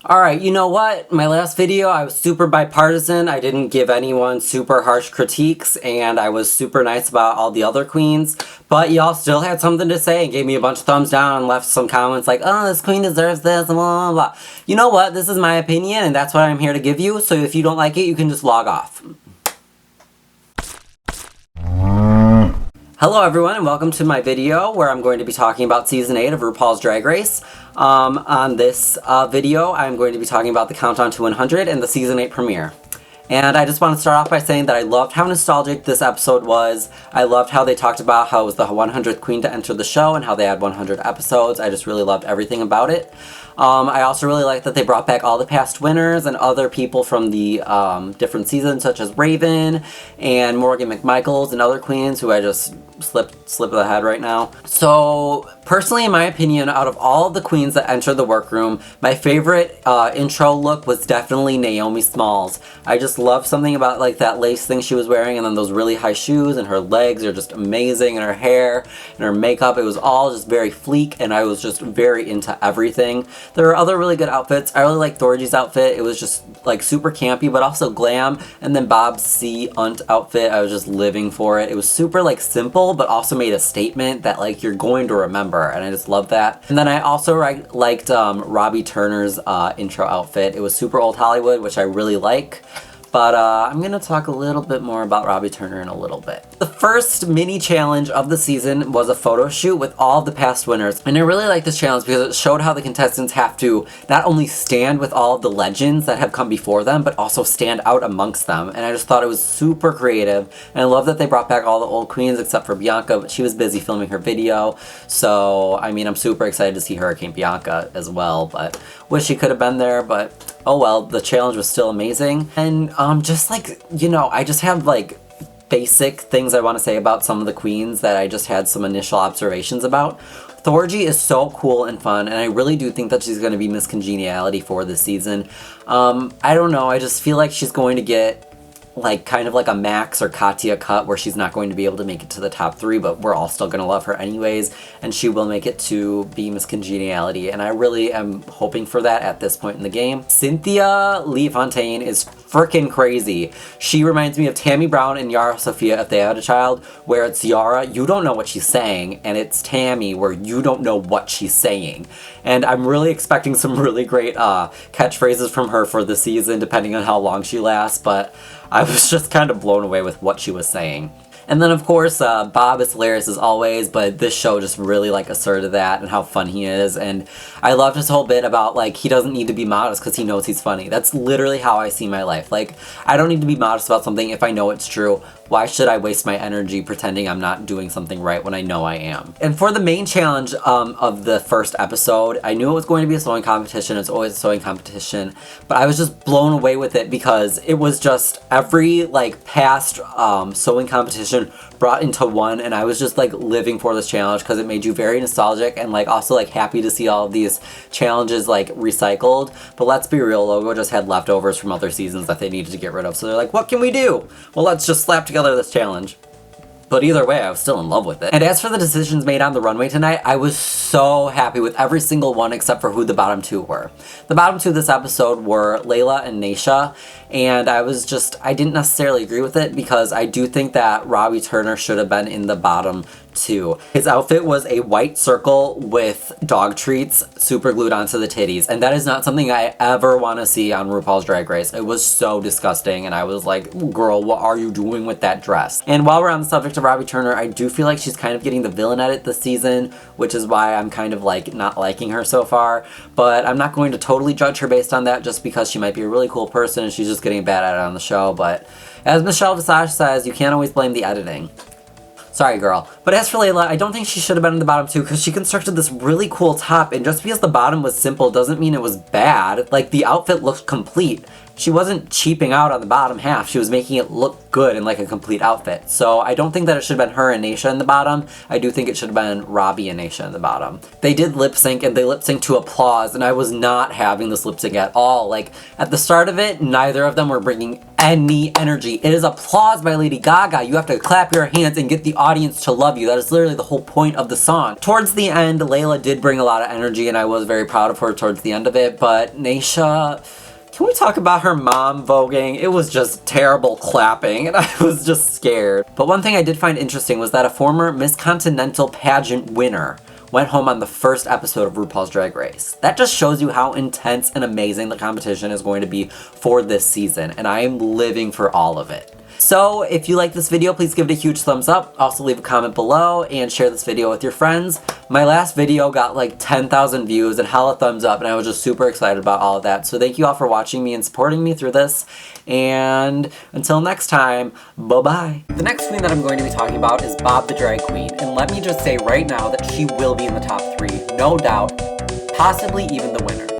Alright, you know what? My last video, I was super bipartisan. I didn't give anyone super harsh critiques, and I was super nice about all the other queens. But y'all still had something to say and gave me a bunch of thumbs down and left some comments like, oh, this queen deserves this, blah, blah, blah. You know what? This is my opinion, and that's what I'm here to give you. So if you don't like it, you can just log off. Hello everyone and welcome to my video where I'm going to be talking about Season 8 of RuPaul's Drag Race. On this video I'm going to be talking about the Countdown to 100 and the Season 8 premiere. And I just want to start off by saying that I loved how nostalgic this episode was. I loved how they talked about how it was the 100th queen to enter the show and how they had 100 episodes. I just really loved everything about it. I also really liked that they brought back all the past winners and other people from the different seasons, such as Raven and Morgan McMichaels and other queens who I just slip of the head right now. So personally, in my opinion, out of all the queens that entered the workroom, my favorite intro look was definitely Naomi Smalls. I just love something about like that lace thing she was wearing and then those really high shoes, and her legs are just amazing, and her hair and her makeup, it was all just very fleek, and I was just very into everything. There were other really good outfits. I really liked Thorgy's outfit. It was just like super campy but also glam, and then Bob's C. Unt outfit, I was just living for it. It was super like simple but also made a statement that like you're going to remember, and I just love that. And then I also liked Robbie Turner's intro outfit. It was super old Hollywood, which I really like. But I'm going to talk a little bit more about Robbie Turner in a little bit. The first mini challenge of the season was a photo shoot with all of the past winners. And I really like this challenge because it showed how the contestants have to not only stand with all of the legends that have come before them, but also stand out amongst them. And I just thought it was super creative. And I love that they brought back all the old queens except for Bianca, but she was busy filming her video. So, I mean, I'm super excited to see Hurricane Bianca as well, but wish she could have been there, but oh well, the challenge was still amazing. And just like, you know, I just have like basic things I want to say about some of the queens that I just had some initial observations about. Thorgy is so cool and fun, and I really do think that she's going to be Miss Congeniality for this season. I don't know, I just feel like she's going to get like kind of like a Max or Katya cut where she's not going to be able to make it to the top 3, but we're all still gonna love her anyways, and she will make it to be Miss Congeniality, and I really am hoping for that at this point in the game. Cynthia Lee Fontaine is freaking crazy. She reminds me of Tammy Brown and Yara Sofia if they had a child, where it's Yara, you don't know what she's saying, and it's Tammy, where you don't know what she's saying. And I'm really expecting some really great catchphrases from her for the season, depending on how long she lasts, but I was just kind of blown away with what she was saying. And then, of course, Bob is hilarious as always, but this show just really, like, asserted that and how fun he is. And I loved his whole bit about, like, he doesn't need to be modest because he knows he's funny. That's literally how I see my life. Like, I don't need to be modest about something if I know it's true. Why should I waste my energy pretending I'm not doing something right when I know I am? And for the main challenge of the first episode, I knew it was going to be a sewing competition. It's always a sewing competition. But I was just blown away with it because it was just every, like, past sewing competition brought into one, and I was just like living for this challenge because it made you very nostalgic and like also like happy to see all of these challenges like recycled. But let's be real, Logo just had leftovers from other seasons that they needed to get rid of, so they're like, what can we do? Well, let's just slap together this challenge. But either way, I was still in love with it. And as for the decisions made on the runway tonight, I was so happy with every single one except for who the bottom 2 were. The bottom 2 this episode were Layla and Naysha, and I didn't necessarily agree with it because I do think that Robbie Turner should have been in the bottom 2. His outfit was a white circle with dog treats super glued onto the titties, and that is not something I ever want to see on RuPaul's Drag Race. It was so disgusting, and I was like, girl, what are you doing with that dress? And while we're on the subject of Robbie Turner, I do feel like she's kind of getting the villain edit this season, which is why I'm kind of like not liking her so far, but I'm not going to totally judge her based on that just because she might be a really cool person and she's just getting bad at it on the show. But as Michelle Visage says, you can't always blame the editing. Sorry, girl. But as for Layla, I don't think she should have been in the bottom 2 because she constructed this really cool top, and just because the bottom was simple doesn't mean it was bad. Like, the outfit looked complete. she wasn't cheaping out on the bottom half. She was making it look good in like a complete outfit. So I don't think that it should have been her and Naysha in the bottom. I do think it should have been Robbie and Naysha in the bottom. They did lip sync, and they lip synced to applause, and I was not having this lip sync at all. Like, at the start of it, neither of them were bringing any energy. It is applause by Lady Gaga. You have to clap your hands and get the audience to love you. That is literally the whole point of the song. Towards the end, Layla did bring a lot of energy, and I was very proud of her towards the end of it, but Naysha, can we talk about her mom voguing? It was just terrible clapping, and I was just scared. But one thing I did find interesting was that a former Miss Continental pageant winner went home on the first episode of RuPaul's Drag Race. That just shows you how intense and amazing the competition is going to be for this season, and I am living for all of it. So if you like this video, please give it a huge thumbs up. Also leave a comment below and share this video with your friends. My last video got like 10,000 views and hella thumbs up, and I was just super excited about all of that. So thank you all for watching me and supporting me through this. And until next time, bye-bye. The next queen that I'm going to be talking about is Bob the Drag Queen. And let me just say right now that she will be in the top 3, no doubt, possibly even the winner.